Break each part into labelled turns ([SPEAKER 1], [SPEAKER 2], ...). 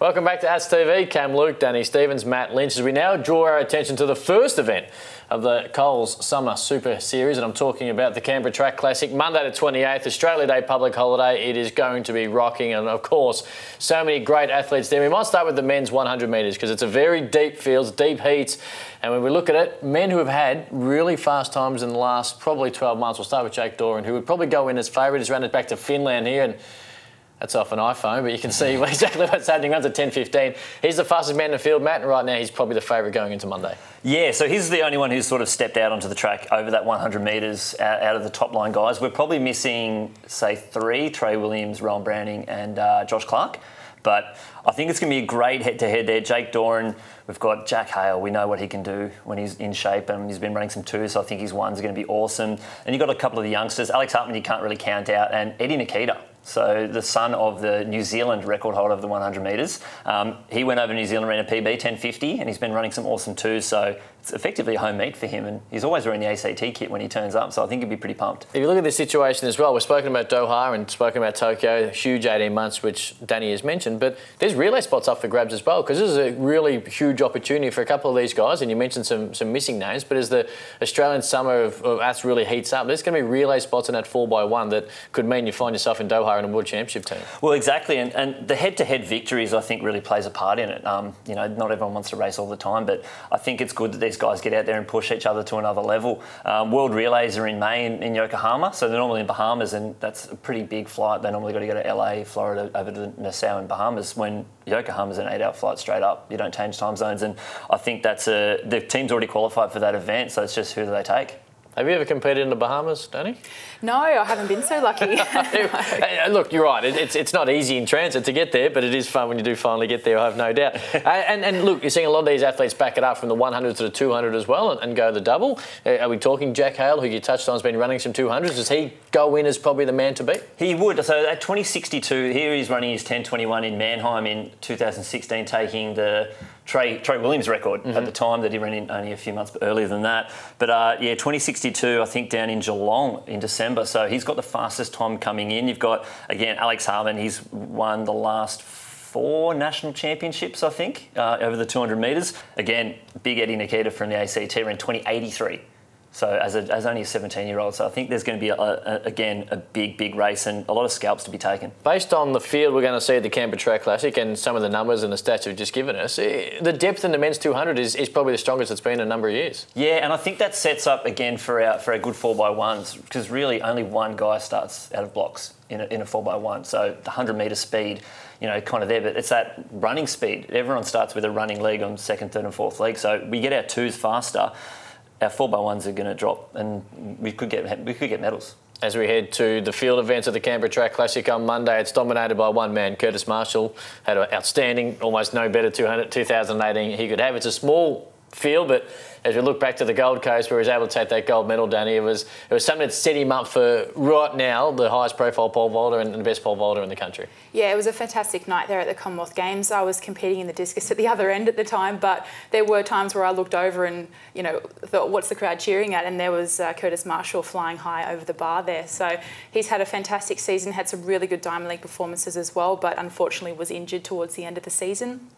[SPEAKER 1] Welcome back to AthsTV. Cam Luke, Danny Stevens, Matt Lynch, as we now draw our attention to the first event of the Coles Summer Super Series, and I'm talking about the Canberra Track Classic, Monday the 28th, Australia Day public holiday. It is going to be rocking, and of course, so many great athletes there. We might start with the men's 100 metres because it's a very deep field, deep heats, and when we look at it, men who have had really fast times in the last probably 12 months. We'll start with Jake Doran, who would probably go in as favourite. He's run it back to Finland here, and that's off an iPhone, but you can see exactly what's happening. Runs at 10.15. He's the fastest man in the field, Matt, and right now he's probably the favourite going into Monday.
[SPEAKER 2] Yeah, so he's the only one who's sort of stepped out onto the track over that 100 metres out of the top line guys. We're probably missing, say, three: Trey Williams, Rowan Browning and Josh Clark. But I think it's going to be a great head-to-head there. Jake Doran, we've got Jack Howell. We know what he can do when he's in shape, and he's been running some twos, so I think his one's going to be awesome. And you've got a couple of the youngsters. Alex Hartman, you can't really count out, and Eddie Nikita. So the son of the New Zealand record holder of the 100 metres. He went over to New Zealand, ran a PB, 10.50, and he's been running some awesome twos. So it's effectively a home meet for him, and he's always wearing the ACT kit when he turns up. So I think he'd be pretty pumped. If
[SPEAKER 1] you look at this situation as well, we've spoken about Doha and spoken about Tokyo, huge 18 months, which Danny has mentioned, but there's relay spots up for grabs as well, because this is a really huge opportunity for a couple of these guys, and you mentioned some missing names, but as the Australian summer of Aths really heats up, there's going to be relay spots in that 4x1 that could mean you find yourself in Doha in a World Championship team.
[SPEAKER 2] Well, exactly, and the head-to-head victories, I think, really plays a part in it. You know, not everyone wants to race all the time, but I think it's good that these guys get out there and push each other to another level. World Relays are in May in Yokohama, so they're normally in Bahamas, and that's a pretty big flight. They normally got to go to LA, Florida, over to Nassau in Bahamas, when Yokohama's an 8-hour flight straight up. You don't change time zones, and I think the team's already qualified for that event, so it's just who do they take.
[SPEAKER 1] Have you ever competed in the Bahamas, Danny?
[SPEAKER 3] No, I haven't been so lucky.
[SPEAKER 1] Look, you're right. It's not easy in transit to get there, but it is fun when you do finally get there, I have no doubt. And look, you're seeing a lot of these athletes back it up from the 100 to the 200 as well and go the double. Are we talking Jack Hale, who you touched on, has been running some 200s? Does he go in as probably the man to beat?
[SPEAKER 2] He would. So at 20.62, here he's running his 10.21 in Mannheim in 2016, taking the Trey Williams record at the time that he ran in only a few months earlier than that. But yeah, 20.62, I think, down in Geelong in December. So he's got the fastest time coming in. You've got, again, Alex Hartman. He's won the last 4 national championships, I think, over the 200 metres. Again, big Eddie Nikita from the ACT ran 20.83. So as only a 17-year-old. So I think there's going to be, again, a big race and a lot of scalps to be taken.
[SPEAKER 1] Based on the field we're going to see at the Canberra Track Classic and some of the numbers and the stats you've just given us, the depth in the men's 200 is probably the strongest it's been in a number of years.
[SPEAKER 2] Yeah, and I think that sets up, again, for our good 4x1s, because really only one guy starts out of blocks in a 4x1. So the 100-metre speed, you know, kind of there, but it's that running speed. Everyone starts with a running leg on second, third and fourth leg. So we get our twos faster. Our 4x1s are going to drop, and we could get medals.
[SPEAKER 1] As we head to the field events of the Canberra Track Classic on Monday, it's dominated by one man. Curtis Marshall had an outstanding, almost no better 2018 he could have. It's a small field, but as we look back to the Gold Coast where he was able to take that gold medal, Danny, it was something that set him up for right now the highest profile pole vaulter and the best pole vaulter in the country.
[SPEAKER 3] Yeah, it was a fantastic night there at the Commonwealth Games. I was competing in the discus at the other end at the time, but there were times where I looked over and, you know, thought, what's the crowd cheering at? And there was Curtis Marshall flying high over the bar there. So he's had a fantastic season, had some really good Diamond League performances as well, but unfortunately was injured towards the end of the season.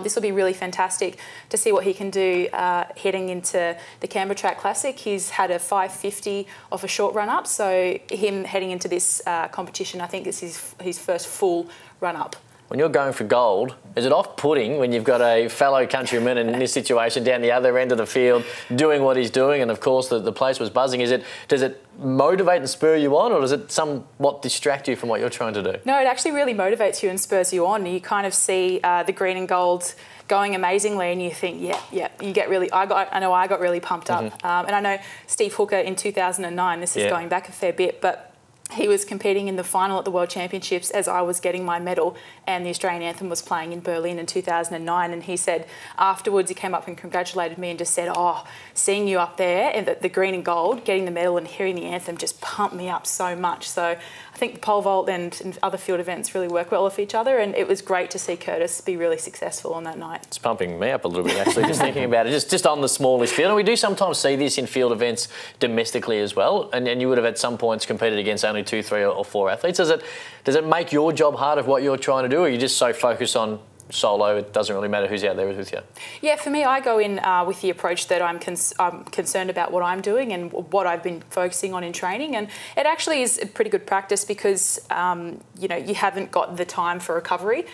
[SPEAKER 3] This will be really fantastic to see what he can do heading into the Canberra Track Classic. He's had a 5.50 off a short run-up, so him heading into this competition, I think this is his first full run-up.
[SPEAKER 1] When you're going for gold, is it off-putting when you've got a fellow countryman in this situation down the other end of the field doing what he's doing, and of course the place was buzzing? Does it motivate and spur you on, or does it somewhat distract you from what you're trying to do?
[SPEAKER 3] No, it actually really motivates you and spurs you on. You kind of see the green and gold going amazingly, and you think, yeah, you get really. I know I got really pumped up, and I know Steve Hooker in 2009. This is going back a fair bit, but he was competing in the final at the World Championships as I was getting my medal, and the Australian anthem was playing in Berlin in 2009. And he said afterwards, he came up and congratulated me and just said, oh, seeing you up there in the green and gold, getting the medal and hearing the anthem just pumped me up so much. So I think the pole vault and other field events really work well with each other, and it was great to see Curtis be really successful on that night.
[SPEAKER 1] It's pumping me up a little bit, actually, just thinking about it, just on the smallish field. And we do sometimes see this in field events domestically as well, and you would have at some points competed against only 2, 3 or 4 athletes. Does it make your job hard of what you're trying to do, or are you just so focused on solo, it doesn't really matter who's out there with you?
[SPEAKER 3] Yeah, for me, I go in with the approach that I'm concerned about what I'm doing and what I've been focusing on in training, and it actually is a pretty good practice because you know, you haven't got the time for recovery.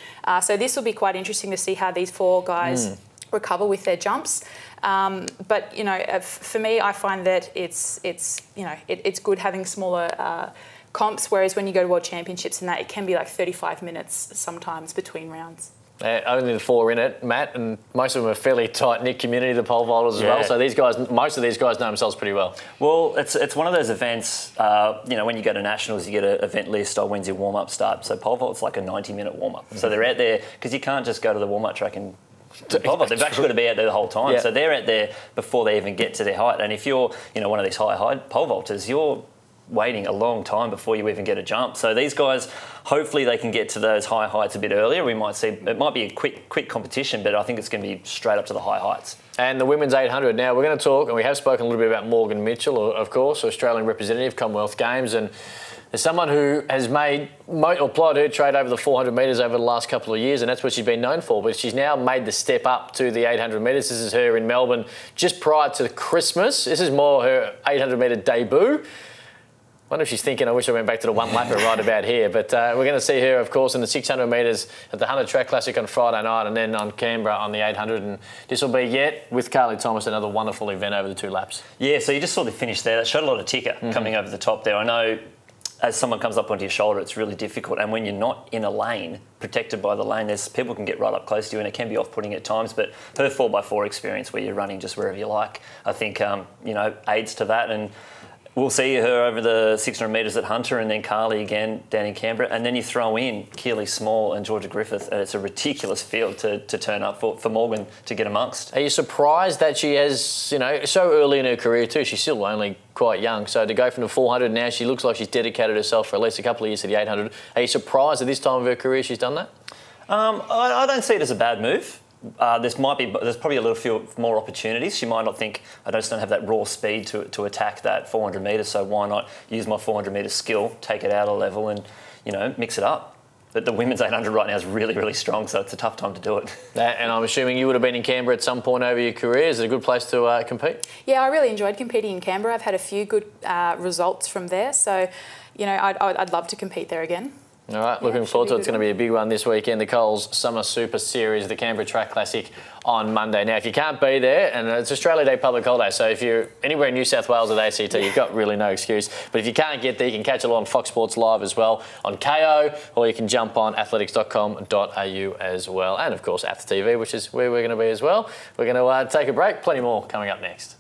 [SPEAKER 3] So this will be quite interesting to see how these four guys recover with their jumps. But you know, for me, I find that it's good having smaller comps, whereas when you go to World Championships and that, it can be like 35 minutes sometimes between rounds.
[SPEAKER 1] Only the four in it, Matt, and most of them are fairly tight-knit community, the pole vaulters as well. So these guys, most of these guys know themselves pretty well. Well,
[SPEAKER 2] it's one of those events, you know, when you go to nationals, you get an event list, when's your warm-up start. So pole vault's like a 90-minute warm-up. So they're out there, because you can't just go to the warm-up track and pole vault. They've actually got to be out there the whole time. So they're out there before they even get to their height. And if you're, you know, one of these high pole vaulters, you're waiting a long time before you even get a jump. So these guys, hopefully they can get to those high heights a bit earlier. We might see, it might be a quick competition, but I think it's going to be straight up to the high heights. And the women's 800. Now we're going to talk, and we have spoken a little bit about Morgan Mitchell, of course, Australian representative, Commonwealth Games, and there's someone who has made or plotted her trade over the 400 metres over the last couple of years, and that's what she's been known for. But she's now made the step up to the 800 metres. This is her in Melbourne just prior to Christmas. This is more her 800 metre debut. I wonder if she's thinking, I wish I went back to the one-lapper right about here. But we're going to see her, of course, in the 600 metres at the Hunter Track Classic on Friday night, and then on Canberra on the 800. And this will be yet, with Carly Thomas, another wonderful event over the 2 laps. Yeah, so you just saw the finish there. That showed a lot of ticker coming over the top there. I know as someone comes up onto your shoulder, it's really difficult. And when you're not in a lane, protected by the lane, there's people can get right up close to you, and it can be off-putting at times. But her 4x4 experience, where you're running just wherever you like, I think you know, aids to that. And we'll see her over the 600 metres at Hunter, and then Carly again down in Canberra. And then you throw in Keely Small and Georgia Griffith. It's a ridiculous field to turn up for Morgan to get amongst. Are you surprised that she has, you know, so early in her career too? She's still only quite young. So to go from the 400 now, she looks like she's dedicated herself for at least a couple of years to the 800. Are you surprised at this time of her career she's done that? I don't see it as a bad move. There's probably a little few more opportunities. She might not think, I just don't have that raw speed to attack that 400 metres, so why not use my 400 metre skill, take it out a level and, you know, mix it up. But the women's 800 right now is really, really strong, so it's a tough time to do it. And I'm assuming you would have been in Canberra at some point over your career. Is it a good place to compete? Yeah, I really enjoyed competing in Canberra. I've had a few good results from there, so, you know, I'd love to compete there again. All right, looking forward to it. It's going to be a big one this weekend. The Coles Summer Super Series, the Canberra Track Classic on Monday. Now, if you can't be there, and it's Australia Day public holiday, so if you're anywhere in New South Wales at ACT, you've got really no excuse. But if you can't get there, you can catch it on Fox Sports Live as well, on KO, or you can jump on athletics.com.au as well. And, of course, AthsTV, which is where we're going to be as well. We're going to take a break. Plenty more coming up next.